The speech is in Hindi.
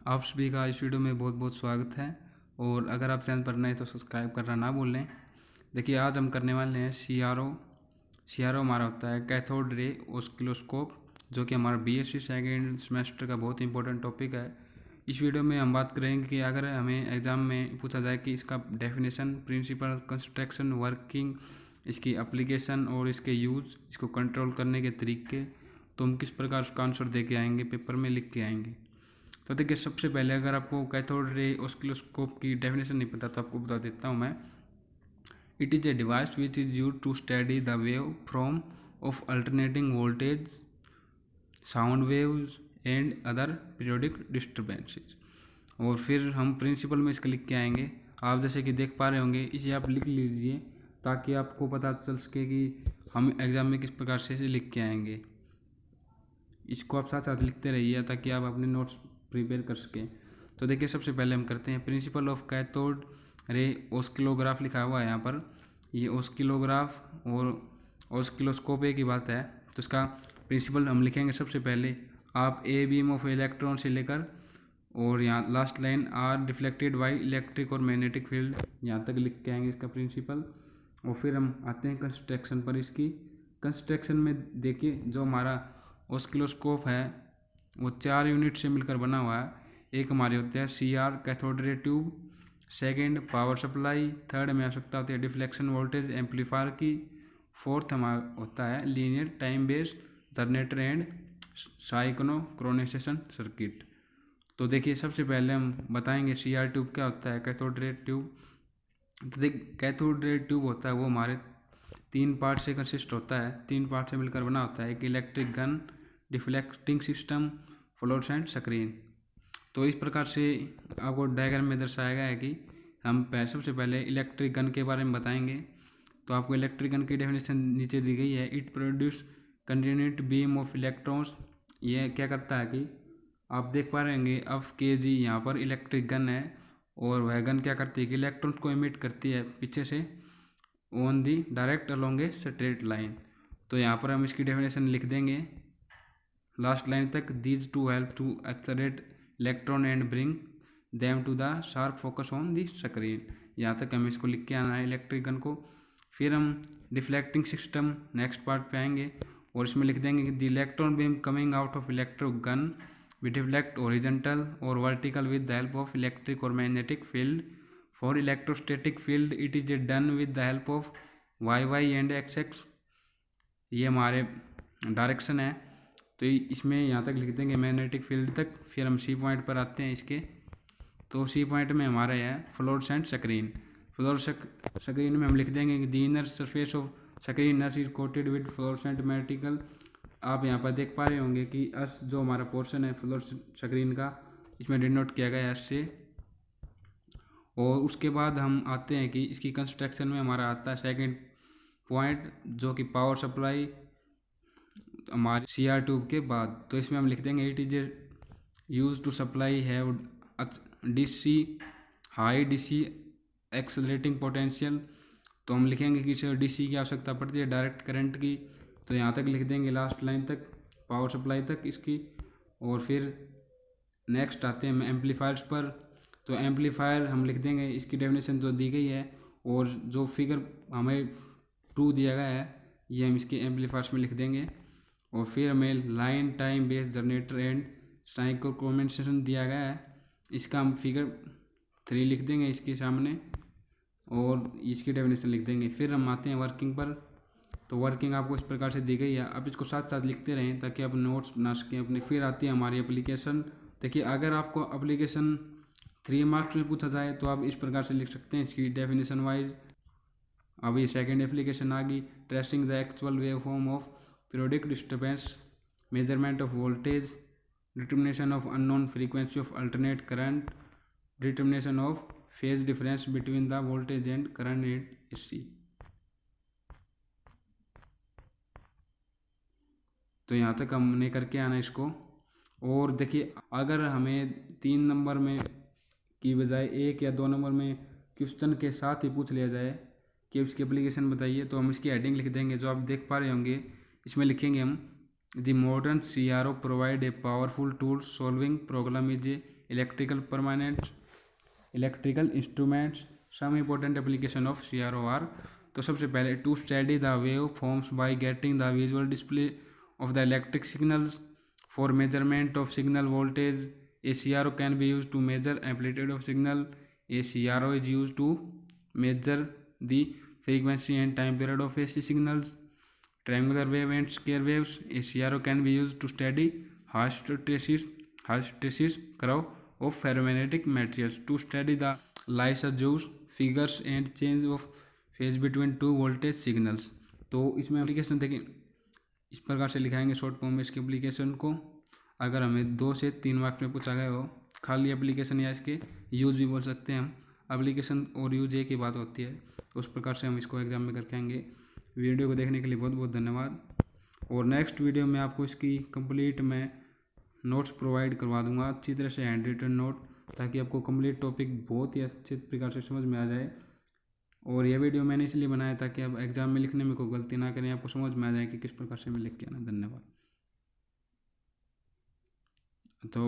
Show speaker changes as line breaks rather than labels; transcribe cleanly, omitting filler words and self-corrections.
आप सभी का इस वीडियो में बहुत बहुत स्वागत है। और अगर आप चैनल पर नए तो सब्सक्राइब करना ना भूलें। देखिए, आज हम करने वाले हैं सी आर ओ हमारा होता है कैथोड रे ऑस्किलोस्कोप, जो कि हमारा बीएससी सेकेंड सेमेस्टर का बहुत इंपॉर्टेंट टॉपिक है। इस वीडियो में हम बात करेंगे कि अगर हमें एग्ज़ाम में पूछा जाए कि इसका डेफिनेशन, प्रिंसिपल, कंस्ट्रक्शन, वर्किंग, इसकी एप्लीकेशन और इसके यूज़, इसको कंट्रोल करने के तरीके, तो हम किस प्रकार उसका आंसर दे के आएंगे, पेपर में लिख के आएंगे। तो देखिए, सबसे पहले अगर आपको कैथोड रे ऑस्किलोस्कोप की डेफिनेशन नहीं पता तो आपको बता देता हूँ मैं। It is a device which is use to study the wave form of alternating voltage, sound waves and other periodic disturbances. और फिर हम प्रिंसिपल में इसका लिख के आएंगे। आप जैसे कि देख पा रहे होंगे, इसे आप लिख लीजिए ताकि आपको पता चल सके कि हम एग्ज़ाम में किस प्रकार से इसे लिख के आएंगे। इसको आप साथ साथ लिखते रहिए ताकि आप अपने नोट्स प्रिपेयर कर सकें। तो देखिए, सबसे पहले हम करते हैं प्रिंसिपल ऑफ कैथोड रे ऑस्किलोग्राफ। लिखा हुआ है यहाँ पर, ये ऑस्किलोग्राफ और ऑस्किलोस्कोप एक ही बात है। तो इसका प्रिंसिपल हम लिखेंगे। सबसे पहले आप ए बीम ऑफ इलेक्ट्रॉन से लेकर और यहाँ last line are reflected by electric और मैग्नेटिक फील्ड, यहाँ तक लिख के आएंगे इसका प्रिंसिपल। और फिर हम आते हैं कंस्ट्रक्शन पर। इसकी कंस्ट्रक्शन में देखिए, जो हमारा ऑस्किलोस्कोप है वो 4 यूनिट से मिलकर बना हुआ है। एक हमारे होते हैं CR cathode ray tube, second power supply, third में आवश्यकता होती है डिफ्लेक्शन वोल्टेज एम्पलीफायर की, फोर्थ हमारा होता है linear time based generator and synchronisation circuit. तो देखिए, सबसे पहले हम बताएंगे CR ट्यूब क्या होता है, कैथोड रे ट्यूब। तो देख, कैथोड रे ट्यूब होता है वो हमारे 3 पार्ट से कंसिस्ट होता है, 3 पार्ट से मिलकर बना होता है। एक electric gun, deflecting system, fluorescent screen. तो इस प्रकार से आपको डायग्राम में दर्शाया गया है कि हम सबसे पहले इलेक्ट्रिक गन के बारे में बताएंगे। तो आपको इलेक्ट्रिक गन की डेफिनेशन नीचे दी गई है। It produce continuous beam of electrons. ये क्या करता है कि आप देख पा रहे होंगे अब KG यहाँ पर इलेक्ट्रिक गन है, और वह गन क्या करती है कि इलेक्ट्रॉन्स को इमिट करती है पीछे से on the direct along a straight line. तो यहाँ पर हम इसकी डेफिनेशन लिख देंगे लास्ट लाइन तक। These two help to accelerate electron and bring them to the sharp focus on the screen. यहाँ तक हमें इसको लिख के आना है इलेक्ट्रिक गन को। फिर हम डिफ्लेक्टिंग सिस्टम नेक्स्ट पार्ट पे आएंगे और इसमें लिख देंगे कि the electron beam coming out of electro gun we deflect horizontal और vertical with the help of electric और magnetic field. For electrostatic field it is done with the help of YY and XX। ये हमारे डायरेक्शन है। तो इसमें यहाँ तक लिख देंगे मैग्नेटिक फील्ड तक। फिर हम C पॉइंट पर आते हैं इसके। तो C पॉइंट में हमारा है फ्लोरेसेंट स्क्रीन। फ्लोरेसेंट स्क्रीन में हम लिख देंगे कि the inner surface of screen is coated with fluorescent material. आप यहाँ पर देख पा रहे होंगे कि अस जो हमारा पोर्शन है फ्लोरेसेंट स्क्रीन का, इसमें डिनोट किया गया है S से। और उसके बाद हम आते हैं कि इसकी कंस्ट्रक्शन में हमारा आता है सेकेंड पॉइंट, जो कि पावर सप्लाई हमारे CR ट्यूब के बाद। तो इसमें हम लिख देंगे it is use to supply have DC high DC accelerating potential. तो हम लिखेंगे कि इसे DC की आवश्यकता पड़ती है, डायरेक्ट करंट की। तो यहाँ तक लिख देंगे लास्ट लाइन तक, पावर सप्लाई तक इसकी। और फिर नेक्स्ट आते हैं एम्पलीफायर्स पर। तो एम्पलीफायर हम लिख देंगे, इसकी डेफिनेशन जो दी गई है और जो फिगर हमें 2 दिया गया है, ये हम इसके एम्पलीफायर्स में लिख देंगे। और फिर हमें line time based generator and synchronisation दिया गया है, इसका हम फिगर 3 लिख देंगे इसके सामने और इसकी डेफिनेशन लिख देंगे। फिर हम आते हैं वर्किंग पर। तो वर्किंग आपको इस प्रकार से दी गई है, अब इसको साथ साथ लिखते रहें ताकि आप नोट्स बना सकें अपने। फिर आती है हमारी एप्लीकेशन। देखिए, अगर आपको एप्लीकेशन 3 मार्क्स में पूछा जाए तो आप इस प्रकार से लिख सकते हैं इसकी डेफिनेशन वाइज। अब ये सेकेंड एप्लीकेशन आ गई, tracing the actual wave form of periodic disturbance, measurement of voltage, determination of unknown frequency of alternate current, determination of phase difference between the voltage and current and AC। तो यहाँ तक हमने करके आना इसको। और देखिए, अगर हमें 3 नंबर में की बजाय 1 या 2 नंबर में क्वेश्चन के साथ ही पूछ लिया जाए कि उसकी एप्लीकेशन बताइए, तो हम इसकी हेडिंग लिख देंगे जो आप देख पा रहे होंगे। इसमें लिखेंगे हम the modern CRO provide a powerful tool solving problem is electrical instruments, some important application of CROR। तो सबसे पहले to study the wave forms by getting the visual display of the electric signals for measurement of signal voltage. A CRO can be used to measure amplitude of signal. A CRO is used to measure the frequency and time period of AC signals, triangular wave and square waves. A CRO can be used to study hysteresis curve of ferromagnetic materials, to study the Lissajous figures and change of phase between two voltage signals। तो इसमें एप्लीकेशन देखिए इस प्रकार से लिखाएंगे शॉर्ट फॉर्म में इसके एप्लीकेशन को। अगर हमें 2 से 3 मार्क्स में पूछा गया हो खाली एप्लीकेशन या इसके यूज़ भी बोल सकते हैं हम, एप्लीकेशन और यूज एक ही बात होती है, तो उस प्रकार से हम इसको एग्जाम में करके आएंगे। वीडियो को देखने के लिए बहुत बहुत धन्यवाद। और नेक्स्ट वीडियो में आपको इसकी कंप्लीट मैं नोट्स प्रोवाइड करवा दूंगा, अच्छी तरह से हैंड रिटन नोट, ताकि आपको कंप्लीट टॉपिक बहुत ही अच्छे प्रकार से समझ में आ जाए। और यह वीडियो मैंने इसलिए बनाया ताकि आप एग्जाम में लिखने में कोई गलती ना करें, आपको समझ में आ जाए कि किस प्रकार से मैं लिख के आना। धन्यवाद। तो